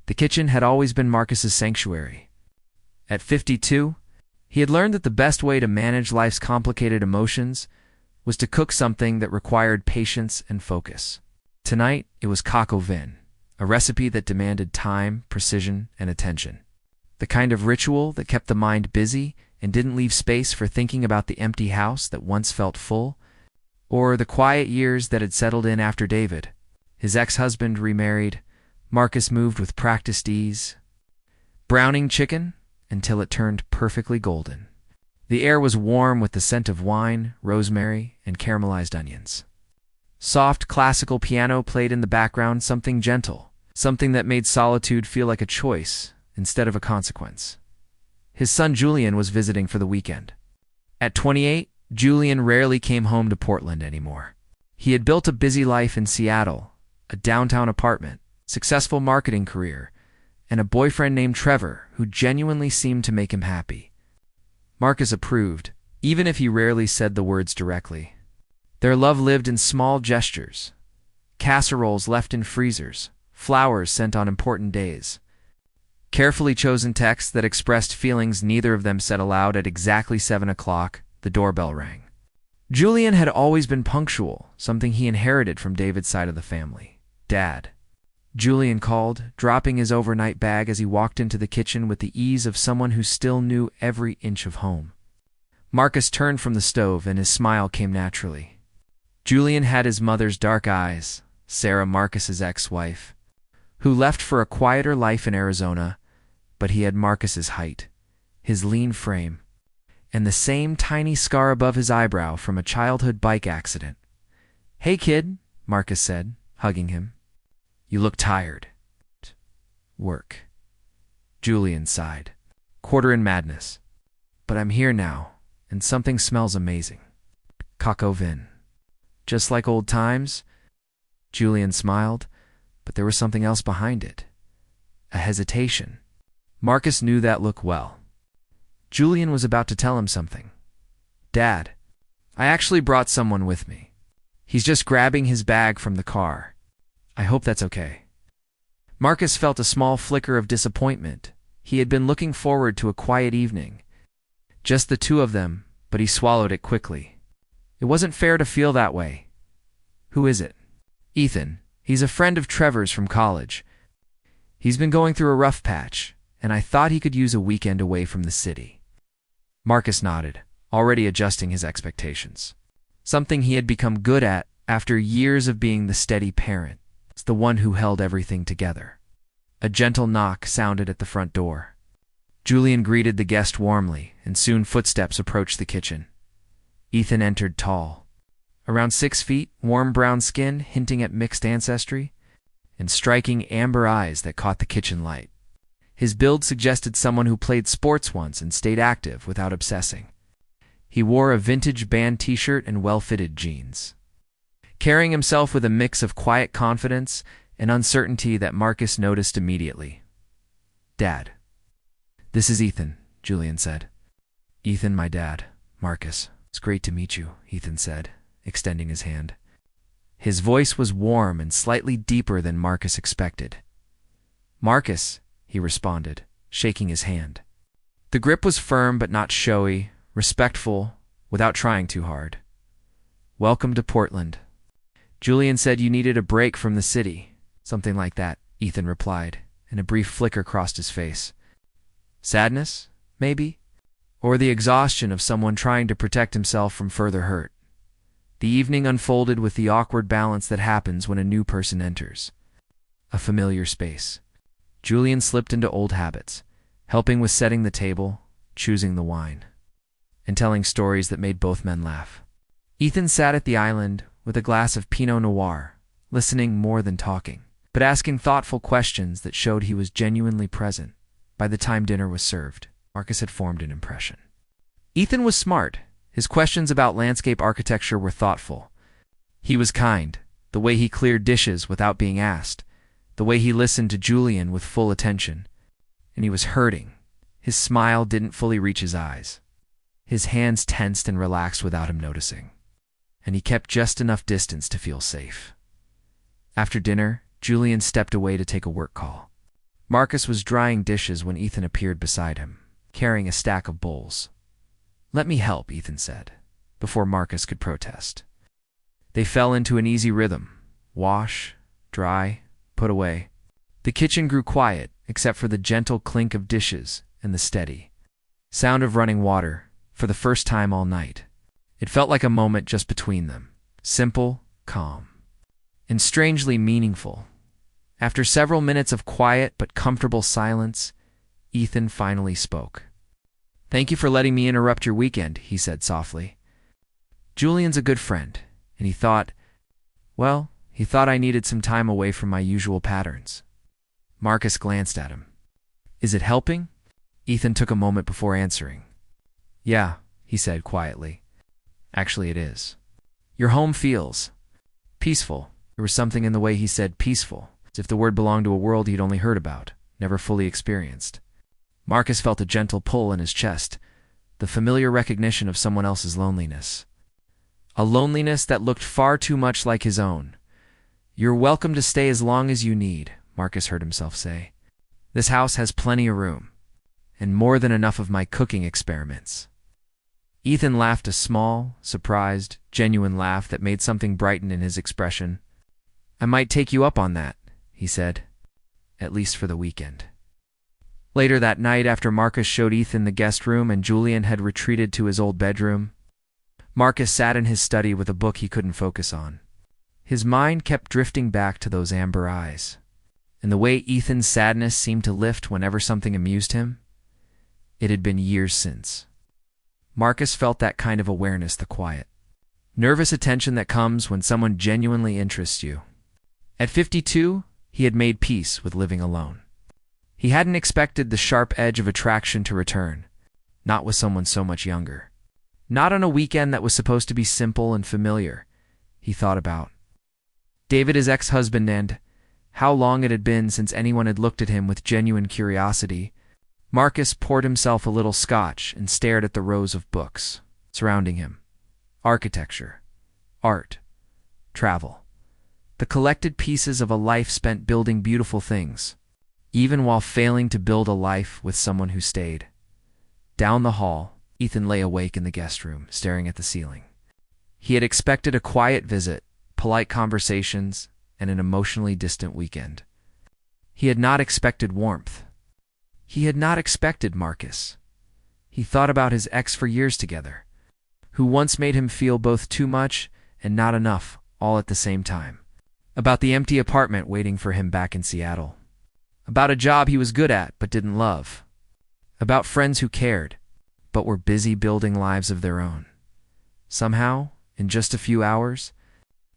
The kitchen had always been Marcus's sanctuary. At 52, he had learned that the best way to manage life's complicated emotions was to cook something that required patience and focus. Tonight, it was coq au vin, a recipe that demanded time, precision, and attention. The kind of ritual that kept the mind busy and didn't leave space for thinking about the empty house that once felt full, or the quiet years that had settled in after David, his ex-husband, remarried. Marcus moved with practiced ease, browning chicken until it turned perfectly golden. The air was warm with the scent of wine, rosemary, and caramelized onions. Soft classical piano played in the background, something gentle, something that made solitude feel like a choice instead of a consequence. His son Julian was visiting for the weekend. At 28, Julian rarely came home to Portland anymore. He had built a busy life in Seattle, a downtown apartment, successful marketing career, and a boyfriend named Trevor who genuinely seemed to make him happy. Marcus approved, even if he rarely said the words directly. Their love lived in small gestures, casseroles left in freezers, flowers sent on important days, carefully chosen texts that expressed feelings neither of them said aloud. At exactly 7 o'clock, the doorbell rang. Julian had always been punctual, something he inherited from David's side of the family. "Dad," Julian called, dropping his overnight bag as he walked into the kitchen with the ease of someone who still knew every inch of home. Marcus turned from the stove and his smile came naturally. Julian had his mother's dark eyes, Sarah, Marcus's ex-wife, who left for a quieter life in Arizona, but he had Marcus's height, his lean frame, and the same tiny scar above his eyebrow from a childhood bike accident. "Hey, kid," Marcus said, hugging him. "You look tired." "Work." Julian sighed. "Quarter in madness. But I'm here now, and something smells amazing. Coq au vin." "Just like old times?" Julian smiled, but there was something else behind it. A hesitation. Marcus knew that look well. Julian was about to tell him something. "Dad, I actually brought someone with me. He's just grabbing his bag from the car. I hope that's okay." Marcus felt a small flicker of disappointment. He had been looking forward to a quiet evening. Just the two of them, but he swallowed it quickly. It wasn't fair to feel that way. "Who is it?" "Ethan. He's a friend of Trevor's from college. He's been going through a rough patch, and I thought he could use a weekend away from the city." Marcus nodded, already adjusting his expectations. Something he had become good at after years of being the steady parent, the one who held everything together. A gentle knock sounded at the front door. Julian greeted the guest warmly, and soon footsteps approached the kitchen. Ethan entered tall. Around 6 feet, warm brown skin hinting at mixed ancestry, and striking amber eyes that caught the kitchen light. His build suggested someone who played sports once and stayed active without obsessing. He wore a vintage band t-shirt and well-fitted jeans, carrying himself with a mix of quiet confidence and uncertainty that Marcus noticed immediately. "Dad." "This is Ethan," Julian said. "Ethan, my dad. Marcus. It's great to meet you," Ethan said, extending his hand. His voice was warm and slightly deeper than Marcus expected. "Marcus," he responded, shaking his hand. The grip was firm but not showy, respectful, without trying too hard. "Welcome to Portland." "Julian said you needed a break from the city." "Something like that," Ethan replied, and a brief flicker crossed his face. "Sadness, maybe? Or the exhaustion of someone trying to protect himself from further hurt?" The evening unfolded with the awkward balance that happens when a new person enters a familiar space. Julian slipped into old habits, helping with setting the table, choosing the wine, and telling stories that made both men laugh. Ethan sat at the island with a glass of Pinot Noir, listening more than talking, but asking thoughtful questions that showed he was genuinely present. By the time dinner was served, Marcus had formed an impression. Ethan was smart. His questions about landscape architecture were thoughtful. He was kind, the way he cleared dishes without being asked, the way he listened to Julian with full attention. And he was hurting. His smile didn't fully reach his eyes. His hands tensed and relaxed without him noticing, and he kept just enough distance to feel safe. After dinner, Julian stepped away to take a work call. Marcus was drying dishes when Ethan appeared beside him, carrying a stack of bowls. "Let me help," Ethan said, before Marcus could protest. They fell into an easy rhythm. Wash, dry, put away. The kitchen grew quiet, except for the gentle clink of dishes and the steady sound of running water, for the first time all night. It felt like a moment just between them, simple, calm, and strangely meaningful. After several minutes of quiet but comfortable silence, Ethan finally spoke. "Thank you for letting me interrupt your weekend," he said softly. "Julian's a good friend, and he thought I needed some time away from my usual patterns." Marcus glanced at him. "Is it helping?" Ethan took a moment before answering. "Yeah," he said quietly. "Actually, it is. Your home feels peaceful." There was something in the way he said peaceful, as if the word belonged to a world he'd only heard about, never fully experienced. Marcus felt a gentle pull in his chest, the familiar recognition of someone else's loneliness. A loneliness that looked far too much like his own. "You're welcome to stay as long as you need," Marcus heard himself say. "This house has plenty of room, and more than enough of my cooking experiments." Ethan laughed, a small, surprised, genuine laugh that made something brighten in his expression. "I might take you up on that," he said, "at least for the weekend." Later that night, after Marcus showed Ethan the guest room and Julian had retreated to his old bedroom, Marcus sat in his study with a book he couldn't focus on. His mind kept drifting back to those amber eyes, and the way Ethan's sadness seemed to lift whenever something amused him. It had been years since. Marcus felt that kind of awareness, the quiet, nervous attention that comes when someone genuinely interests you. At 52, he had made peace with living alone. He hadn't expected the sharp edge of attraction to return, not with someone so much younger. Not on a weekend that was supposed to be simple and familiar. He thought about David, his ex-husband, and how long it had been since anyone had looked at him with genuine curiosity. Marcus poured himself a little scotch and stared at the rows of books surrounding him. Architecture, art, travel. The collected pieces of a life spent building beautiful things, even while failing to build a life with someone who stayed. Down the hall, Ethan lay awake in the guest room, staring at the ceiling. He had expected a quiet visit, polite conversations, and an emotionally distant weekend. He had not expected warmth. He had not expected Marcus. He thought about his ex for years together, who once made him feel both too much and not enough, all at the same time. About the empty apartment waiting for him back in Seattle. About a job he was good at but didn't love. About friends who cared, but were busy building lives of their own. Somehow, in just a few hours,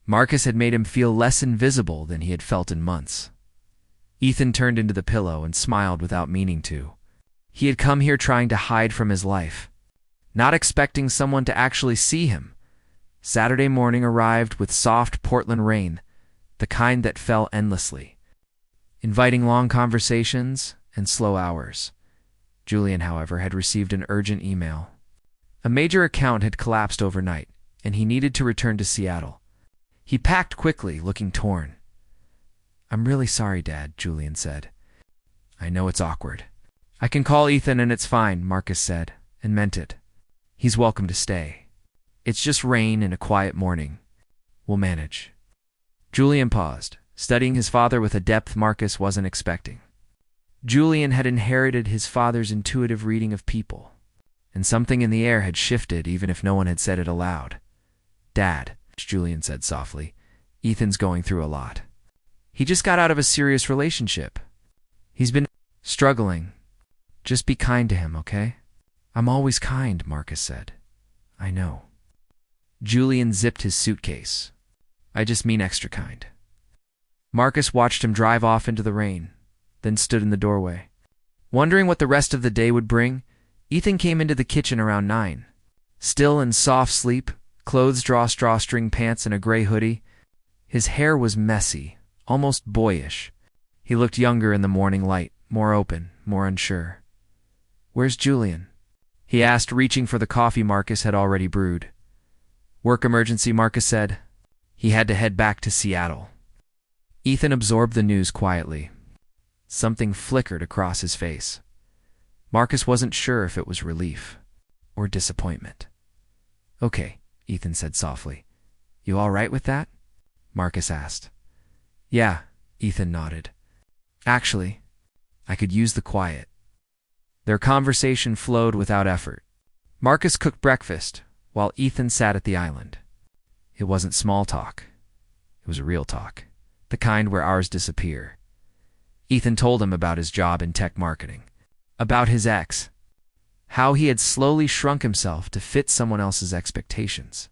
Marcus had made him feel less invisible than he had felt in months. Ethan turned into the pillow and smiled without meaning to. He had come here trying to hide from his life, not expecting someone to actually see him. Saturday morning arrived with soft Portland rain, the kind that fell endlessly, inviting long conversations and slow hours. Julian, however, had received an urgent email. A major account had collapsed overnight, and he needed to return to Seattle. He packed quickly, looking torn. "I'm really sorry, Dad," Julian said. "I know it's awkward." "I can call Ethan and it's fine," Marcus said, and meant it. "He's welcome to stay. It's just rain and a quiet morning. We'll manage." Julian paused, studying his father with a depth Marcus wasn't expecting. Julian had inherited his father's intuitive reading of people, and something in the air had shifted even if no one had said it aloud. "Dad," Julian said softly, "Ethan's going through a lot. He just got out of a serious relationship. He's been struggling. Just be kind to him, okay?" "I'm always kind," Marcus said. "I know." Julian zipped his suitcase. "I just mean extra kind." Marcus watched him drive off into the rain, then stood in the doorway. Wondering what the rest of the day would bring, Ethan came into the kitchen around 9. Still in soft sleep, clothes drawstring pants and a gray hoodie. His hair was messy, almost boyish. He looked younger in the morning light, more open, more unsure. "Where's Julian?" he asked, reaching for the coffee Marcus had already brewed. "Work emergency," Marcus said. He had to head back to Seattle. Ethan absorbed the news quietly. Something flickered across his face. Marcus wasn't sure if it was relief or disappointment. "Okay," Ethan said softly. "You all right with that?" Marcus asked. "Yeah," Ethan nodded. "Actually, I could use the quiet." Their conversation flowed without effort. Marcus cooked breakfast, while Ethan sat at the island. It wasn't small talk. It was real talk, the kind where hours disappear. Ethan told him about his job in tech marketing, about his ex, how he had slowly shrunk himself to fit someone else's expectations.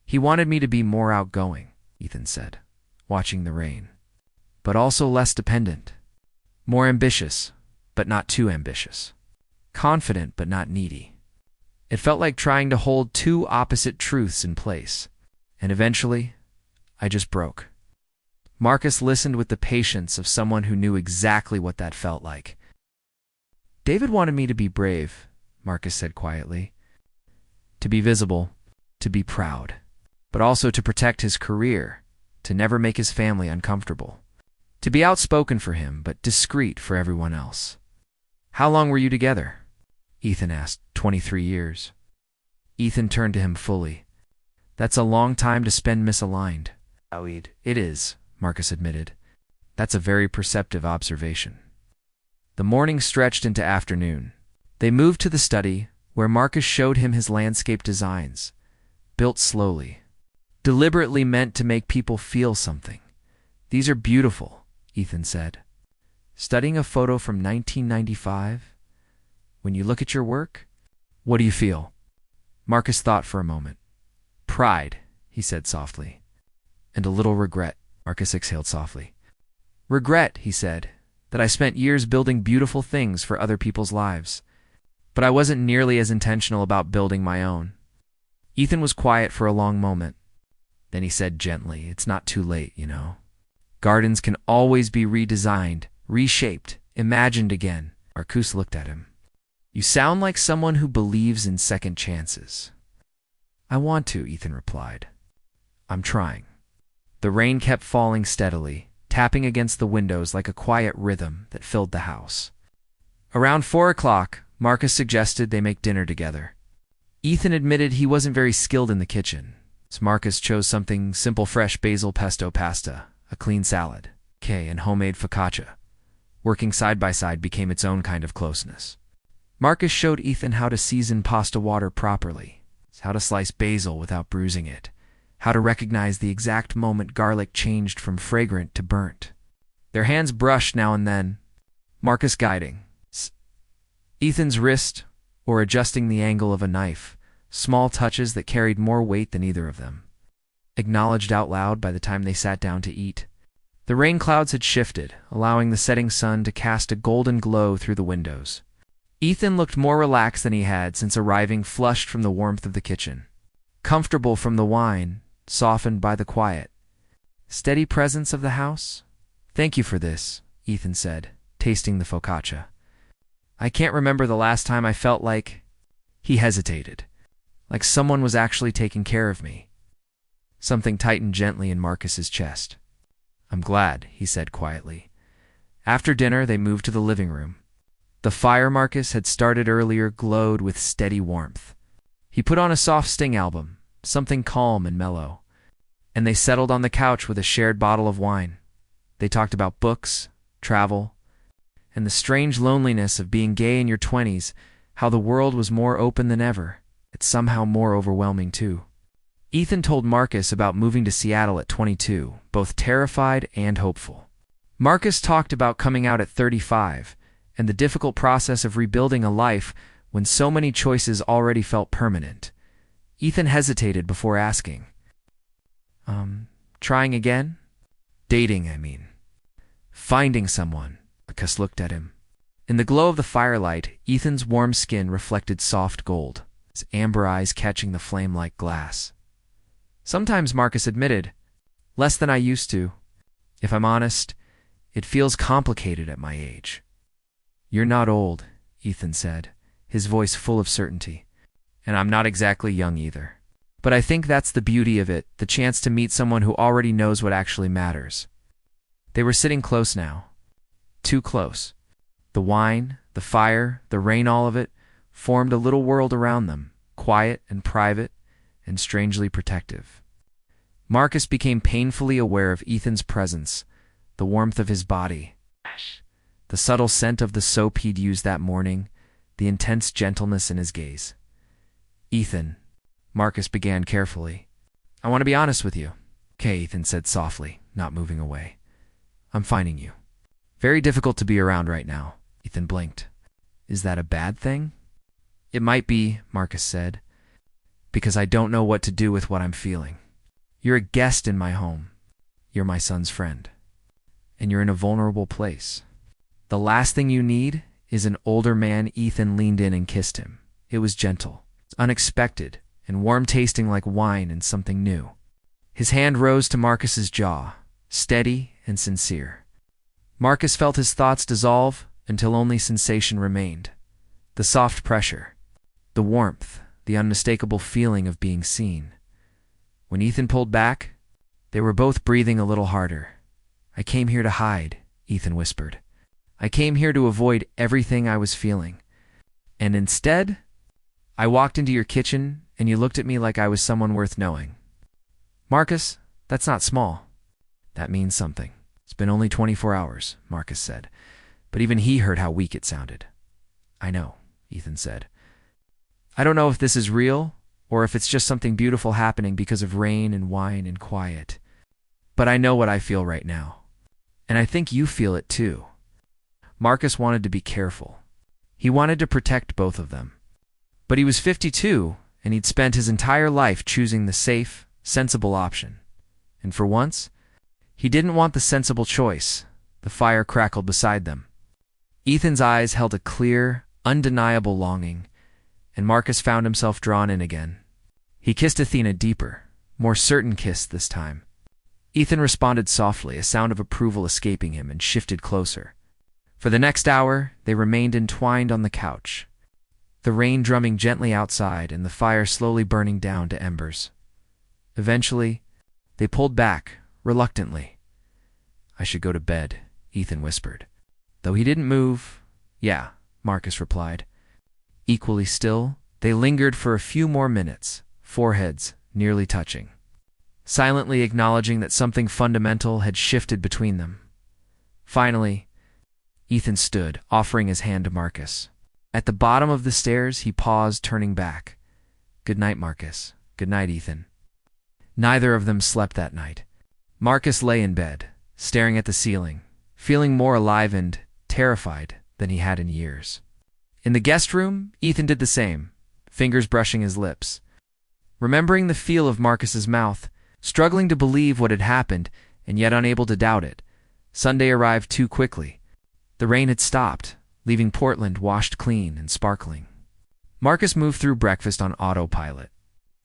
"He wanted me to be more outgoing," Ethan said, watching the rain, "but also less dependent. More ambitious, but not too ambitious. Confident, but not needy." It felt like trying to hold two opposite truths in place. And eventually, I just broke. Marcus listened with the patience of someone who knew exactly what that felt like. "David wanted me to be brave," Marcus said quietly. "To be visible, to be proud, but also to protect his career, to never make his family uncomfortable. To be outspoken for him, but discreet for everyone else." "How long were you together?" Ethan asked. 23 years. Ethan turned to him fully. "That's a long time to spend misaligned." "It is," Marcus admitted. "That's a very perceptive observation." The morning stretched into afternoon. They moved to the study, where Marcus showed him his landscape designs, built slowly, deliberately meant to make people feel something. "These are beautiful," Ethan said. "Studying a photo from 1995? When you look at your work, what do you feel?" Marcus thought for a moment. "Pride," he said softly. "And a little regret," Marcus exhaled softly. "Regret," he said, "that I spent years building beautiful things for other people's lives. But I wasn't nearly as intentional about building my own." Ethan was quiet for a long moment. Then he said gently, "It's not too late, you know. Gardens can always be redesigned, reshaped, imagined again." Marcus looked at him. "You sound like someone who believes in second chances." "I want to," Ethan replied. "I'm trying." The rain kept falling steadily, tapping against the windows like a quiet rhythm that filled the house. Around 4 o'clock, Marcus suggested they make dinner together. Ethan admitted he wasn't very skilled in the kitchen, so Marcus chose something simple: fresh basil pesto pasta, a clean salad, and homemade focaccia. Working side by side became its own kind of closeness. Marcus showed Ethan how to season pasta water properly, how to slice basil without bruising it, how to recognize the exact moment garlic changed from fragrant to burnt. Their hands brushed now and then, Marcus guiding Ethan's wrist or adjusting the angle of a knife, small touches that carried more weight than either of them. Acknowledged out loud by the time they sat down to eat. The rain clouds had shifted, allowing the setting sun to cast a golden glow through the windows. Ethan looked more relaxed than he had since arriving, flushed from the warmth of the kitchen. Comfortable from the wine, softened by the quiet. Steady presence of the house? "Thank you for this," Ethan said, tasting the focaccia. "I can't remember the last time I felt like—" He hesitated. "Like someone was actually taking care of me." Something tightened gently in Marcus's chest. "I'm glad," he said quietly. After dinner, they moved to the living room. The fire Marcus had started earlier glowed with steady warmth. He put on a soft Sting album, something calm and mellow, and they settled on the couch with a shared bottle of wine. They talked about books, travel, and the strange loneliness of being gay in your 20s, how the world was more open than ever, yet somehow more overwhelming too. Ethan told Marcus about moving to Seattle at 22, both terrified and hopeful. Marcus talked about coming out at 35, and the difficult process of rebuilding a life when so many choices already felt permanent. Ethan hesitated before asking, "Trying again?" "Dating, I mean." "Finding someone," Marcus looked at him. In the glow of the firelight, Ethan's warm skin reflected soft gold, his amber eyes catching the flame like glass. "Sometimes," Marcus admitted, "less than I used to. If I'm honest, it feels complicated at my age." "You're not old," Ethan said, his voice full of certainty. "And I'm not exactly young either. But I think that's the beauty of it, the chance to meet someone who already knows what actually matters." They were sitting close now. Too close. The wine, the fire, the rain, all of it formed a little world around them, quiet and private and strangely protective. Marcus became painfully aware of Ethan's presence, the warmth of his body, the subtle scent of the soap he'd used that morning, the intense gentleness in his gaze. "Ethan," Marcus began carefully, "I want to be honest with you." "Okay," Ethan said softly, not moving away. "I'm finding you very difficult to be around right now." Ethan blinked. "Is that a bad thing?" "It might be," Marcus said, "because I don't know what to do with what I'm feeling. You're a guest in my home. You're my son's friend. And you're in a vulnerable place. The last thing you need is an older man." Ethan leaned in and kissed him. It was gentle, unexpected, and warm-tasting like wine and something new. His hand rose to Marcus's jaw, steady and sincere. Marcus felt his thoughts dissolve until only sensation remained. The soft pressure, the warmth, the unmistakable feeling of being seen. When Ethan pulled back, they were both breathing a little harder. "I came here to hide," Ethan whispered. "I came here to avoid everything I was feeling. And instead, I walked into your kitchen and you looked at me like I was someone worth knowing." "Marcus, that's not small." "That means something. It's been only 24 hours, Marcus said. But even he heard how weak it sounded. "I know," Ethan said. "I don't know if this is real or if it's just something beautiful happening because of rain and wine and quiet. But I know what I feel right now. And I think you feel it too." Marcus wanted to be careful. He wanted to protect both of them. But he was 52, and he'd spent his entire life choosing the safe, sensible option. And for once, he didn't want the sensible choice. The fire crackled beside them. Ethan's eyes held a clear, undeniable longing, and Marcus found himself drawn in again. He kissed Athena deeper, more certain kiss this time. Ethan responded softly, a sound of approval escaping him, and shifted closer. For the next hour, they remained entwined on the couch, the rain drumming gently outside and the fire slowly burning down to embers. Eventually, they pulled back, reluctantly. "I should go to bed," Ethan whispered. Though he didn't move. "Yeah," Marcus replied. Equally still, they lingered for a few more minutes, foreheads nearly touching, silently acknowledging that something fundamental had shifted between them. Finally, Ethan stood, offering his hand to Marcus. At the bottom of the stairs, he paused, turning back. "Good night, Marcus. Good night, Ethan." Neither of them slept that night. Marcus lay in bed, staring at the ceiling, feeling more alive and terrified than he had in years. In the guest room, Ethan did the same, fingers brushing his lips. Remembering the feel of Marcus's mouth, struggling to believe what had happened, and yet unable to doubt it. Sunday arrived too quickly. The rain had stopped, leaving Portland washed clean and sparkling. Marcus moved through breakfast on autopilot,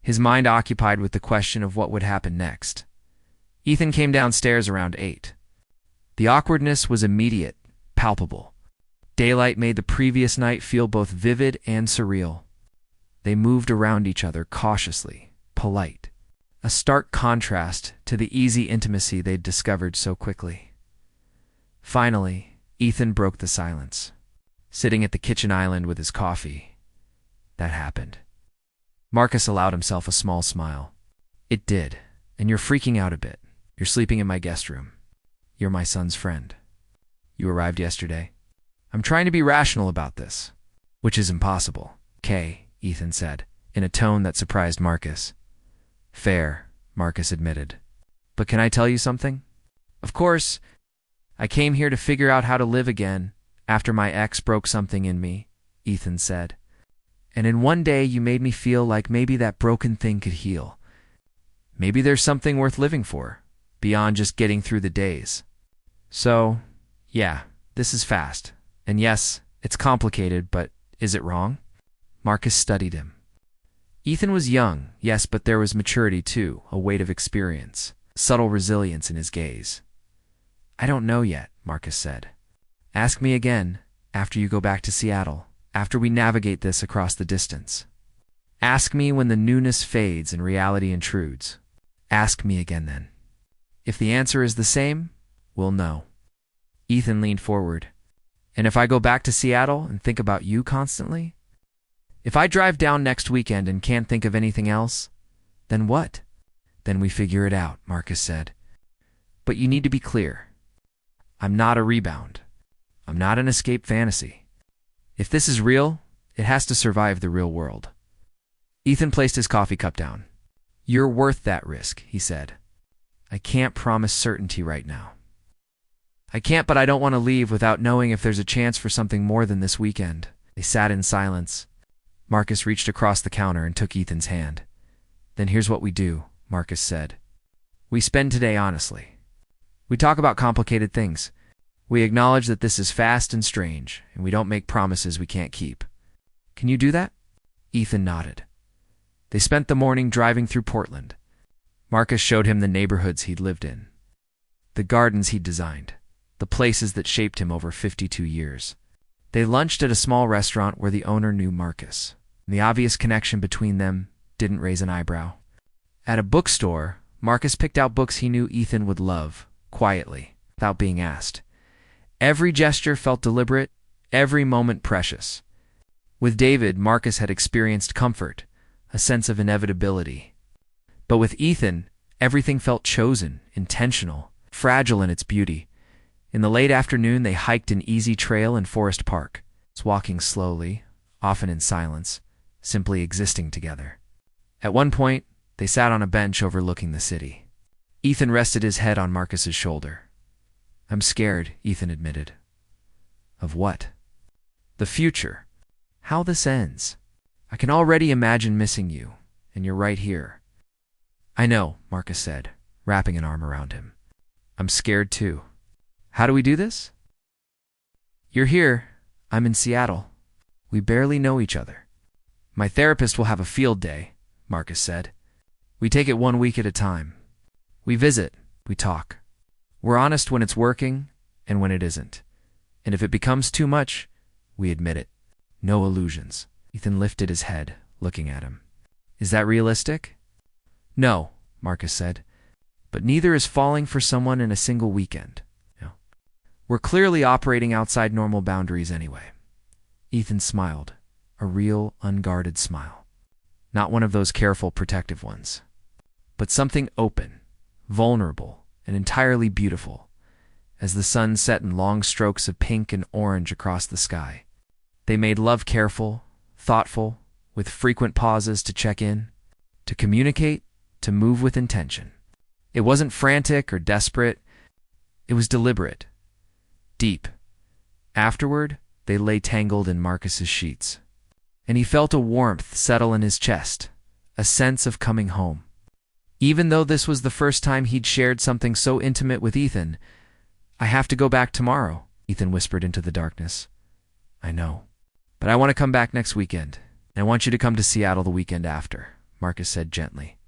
his mind occupied with the question of what would happen next. Ethan came downstairs around 8. The awkwardness was immediate, palpable. Daylight made the previous night feel both vivid and surreal. They moved around each other cautiously, polite, a stark contrast to the easy intimacy they'd discovered so quickly. Finally, Ethan broke the silence, sitting at the kitchen island with his coffee. "That happened." Marcus allowed himself a small smile. "It did, and you're freaking out a bit. You're sleeping in my guest room. You're my son's friend. You arrived yesterday. I'm trying to be rational about this, which is impossible." "Okay," Ethan said, in a tone that surprised Marcus. "Fair," Marcus admitted. "But can I tell you something?" "Of course. I came here to figure out how to live again after my ex broke something in me," Ethan said. "And in one day you made me feel like maybe that broken thing could heal. Maybe there's something worth living for, beyond just getting through the days. So, yeah, this is fast. And yes, it's complicated, but is it wrong?" Marcus studied him. Ethan was young, yes, but there was maturity too, a weight of experience, subtle resilience in his gaze. "I don't know yet," Marcus said. "Ask me again after you go back to Seattle, after we navigate this across the distance. Ask me when the newness fades and reality intrudes. Ask me again then. If the answer is the same, we'll know." Ethan leaned forward. And if I go back to Seattle and think about you constantly? If I drive down next weekend and can't think of anything else, then what? Then we figure it out, Marcus said. But you need to be clear. I'm not a rebound. I'm not an escape fantasy. If this is real, it has to survive the real world. Ethan placed his coffee cup down. You're worth that risk, he said. I can't promise certainty right now. I can't, but I don't want to leave without knowing if there's a chance for something more than this weekend. They sat in silence. Marcus reached across the counter and took Ethan's hand. Then here's what we do, Marcus said. We spend today honestly. We talk about complicated things. We acknowledge that this is fast and strange, and we don't make promises we can't keep. Can you do that? Ethan nodded. They spent the morning driving through Portland. Marcus showed him the neighborhoods he'd lived in, the gardens he'd designed, the places that shaped him over 52 years. They lunched at a small restaurant where the owner knew Marcus. The obvious connection between them didn't raise an eyebrow. At a bookstore, Marcus picked out books he knew Ethan would love, quietly, without being asked. Every gesture felt deliberate, every moment precious. With David, Marcus had experienced comfort, a sense of inevitability. But with Ethan, everything felt chosen, intentional, fragile in its beauty. In the late afternoon, they hiked an easy trail in Forest Park, walking slowly, often in silence, simply existing together. At one point, they sat on a bench overlooking the city. Ethan rested his head on Marcus's shoulder. I'm scared, Ethan admitted. Of what? The future. How this ends. I can already imagine missing you, and you're right here. I know, Marcus said, wrapping an arm around him. I'm scared too. How do we do this? You're here. I'm in Seattle. We barely know each other. My therapist will have a field day, Marcus said. We take it 1 week at a time. We visit. We talk. We're honest when it's working and when it isn't. And if it becomes too much, we admit it. No illusions. Ethan lifted his head, looking at him. Is that realistic? No, Marcus said. But neither is falling for someone in a single weekend. No. We're clearly operating outside normal boundaries anyway. Ethan smiled, a real, unguarded smile. Not one of those careful, protective ones. But something open, vulnerable, and entirely beautiful, as the sun set in long strokes of pink and orange across the sky. They made love careful, thoughtful, with frequent pauses to check in, to communicate, to move with intention. It wasn't frantic or desperate. It was deliberate, deep. Afterward, they lay tangled in Marcus's sheets, and he felt a warmth settle in his chest, a sense of coming home. Even though this was the first time he'd shared something so intimate with Ethan, I have to go back tomorrow, Ethan whispered into the darkness. I know. But I want to come back next weekend. I want you to come to Seattle the weekend after, Marcus said gently.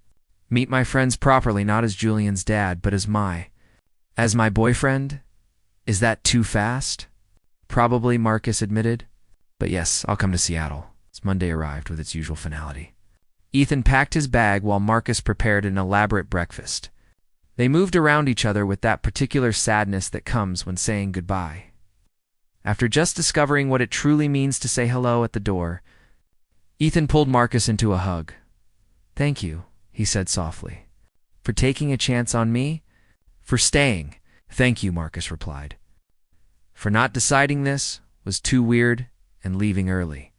Meet my friends properly, not as Julian's dad, but as my boyfriend? Is that too fast? Probably, Marcus admitted. But yes, I'll come to Seattle. As Monday arrived with its usual finality. Ethan packed his bag while Marcus prepared an elaborate breakfast. They moved around each other with that particular sadness that comes when saying goodbye. After just discovering what it truly means to say hello at the door, Ethan pulled Marcus into a hug. Thank you, he said softly. For taking a chance on me? For staying. Thank you, Marcus replied. For not deciding this was too weird and leaving early.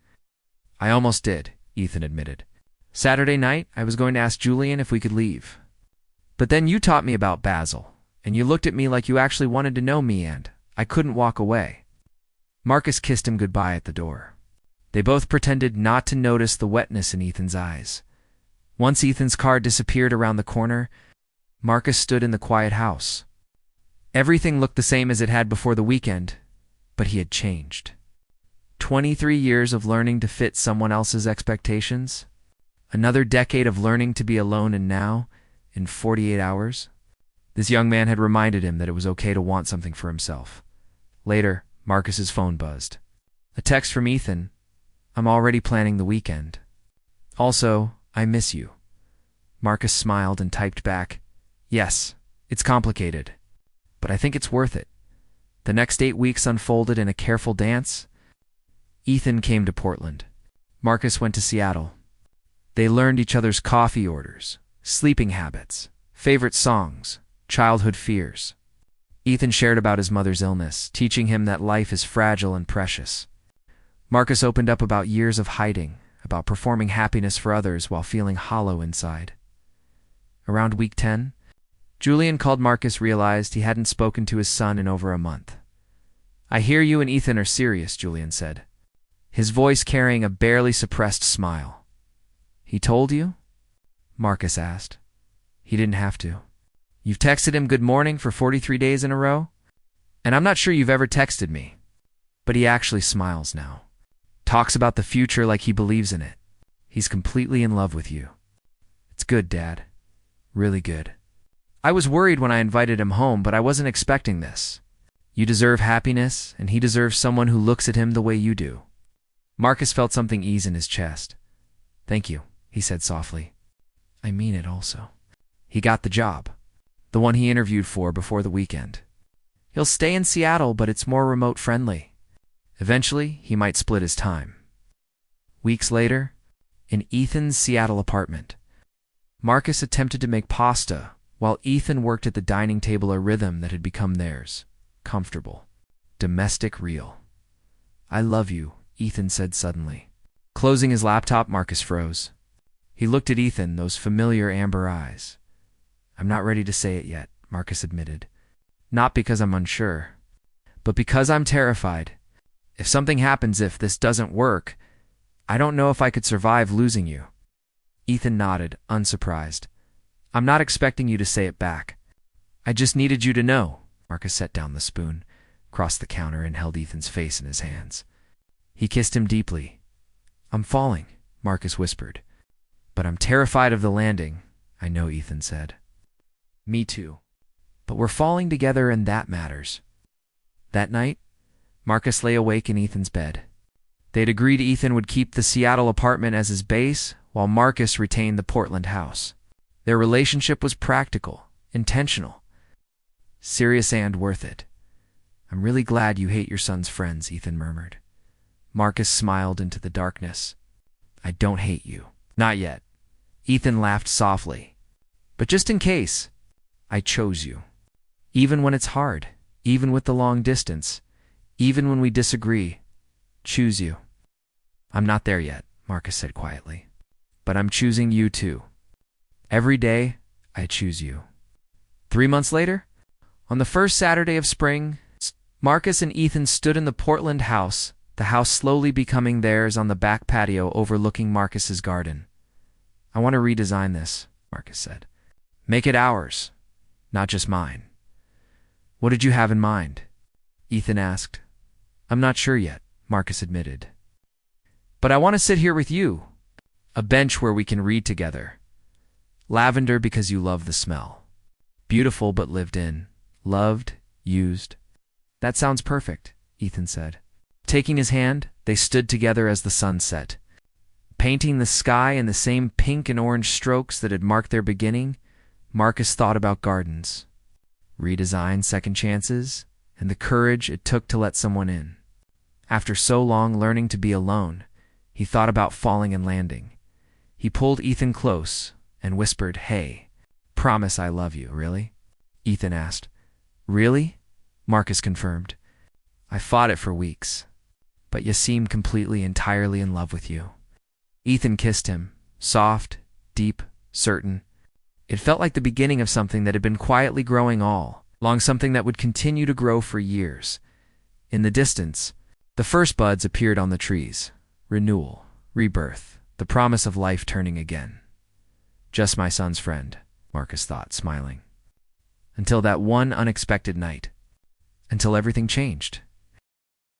I almost did, Ethan admitted. Saturday night, I was going to ask Julian if we could leave. But then you taught me about Basil, and you looked at me like you actually wanted to know me, and I couldn't walk away. Marcus kissed him goodbye at the door. They both pretended not to notice the wetness in Ethan's eyes. Once Ethan's car disappeared around the corner, Marcus stood in the quiet house. Everything looked the same as it had before the weekend, but he had changed. 23 years of learning to fit someone else's expectations? Another decade of learning to be alone and now, in 48 hours? This young man had reminded him that it was okay to want something for himself. Later, Marcus's phone buzzed. A text from Ethan. I'm already planning the weekend. Also, I miss you. Marcus smiled and typed back, Yes, it's complicated, but I think it's worth it. The next 8 weeks unfolded in a careful dance. Ethan came to Portland. Marcus went to Seattle. They learned each other's coffee orders, sleeping habits, favorite songs, childhood fears. Ethan shared about his mother's illness, teaching him that life is fragile and precious. Marcus opened up about years of hiding, about performing happiness for others while feeling hollow inside. Around week 10, Julian called. Marcus realized he hadn't spoken to his son in over a month. "I hear you and Ethan are serious," Julian said, his voice carrying a barely suppressed smile. "He told you?" Marcus asked. "He didn't have to. You've texted him good morning for 43 days in a row? And I'm not sure you've ever texted me." But he actually smiles now. Talks about the future like he believes in it. He's completely in love with you. "It's good, Dad. Really good. I was worried when I invited him home, but I wasn't expecting this. You deserve happiness, and he deserves someone who looks at him the way you do." Marcus felt something ease in his chest. "Thank you," he said softly. "I mean it also." He got the job. The one he interviewed for before the weekend. He'll stay in Seattle, but it's more remote friendly. Eventually, he might split his time. Weeks later, in Ethan's Seattle apartment, Marcus attempted to make pasta while Ethan worked at the dining table, a rhythm that had become theirs. Comfortable. Domestic, real. "I love you," Ethan said suddenly. Closing his laptop, Marcus froze. He looked at Ethan, those familiar amber eyes. "I'm not ready to say it yet," Marcus admitted. "Not because I'm unsure, but because I'm terrified. If something happens, if this doesn't work, I don't know if I could survive losing you." Ethan nodded, unsurprised. "I'm not expecting you to say it back. I just needed you to know." Marcus set down the spoon, crossed the counter, and held Ethan's face in his hands. He kissed him deeply. "I'm falling," Marcus whispered. "But I'm terrified of the landing," "I know," Ethan said. "Me too. But we're falling together, and that matters." That night, Marcus lay awake in Ethan's bed. They'd agreed Ethan would keep the Seattle apartment as his base, while Marcus retained the Portland house. Their relationship was practical, intentional, serious, and worth it. "I'm really glad you hate your son's friends," Ethan murmured. Marcus smiled into the darkness. "I don't hate you. Not yet." Ethan laughed softly. "But just in case, I chose you. Even when it's hard, even with the long distance, even when we disagree, choose you." "I'm not there yet," Marcus said quietly. "But I'm choosing you too. Every day, I choose you." 3 months later, on the first Saturday of spring, Marcus and Ethan stood in the Portland house, the house slowly becoming theirs on the back patio overlooking Marcus's garden. "I want to redesign this," Marcus said. "Make it ours, not just mine." "What did you have in mind?" Ethan asked. "I'm not sure yet," Marcus admitted. "But I want to sit here with you. A bench where we can read together. Lavender because you love the smell. Beautiful but lived in. Loved, used." "That sounds perfect," Ethan said. Taking his hand, they stood together as the sun set. Painting the sky in the same pink and orange strokes that had marked their beginning, Marcus thought about gardens, redesign, second chances, and the courage it took to let someone in. After so long learning to be alone, he thought about falling and landing. He pulled Ethan close and whispered, "Hey, promise I love you, really?" Ethan asked. "Really?" Marcus confirmed. "I fought it for weeks, but you seem completely, entirely in love with you." Ethan kissed him, soft, deep, certain. It felt like the beginning of something that had been quietly growing all along, something that would continue to grow for years. In the distance, the first buds appeared on the trees. Renewal, rebirth, the promise of life turning again. Just my son's friend, Marcus thought, smiling. Until that one unexpected night. Until everything changed.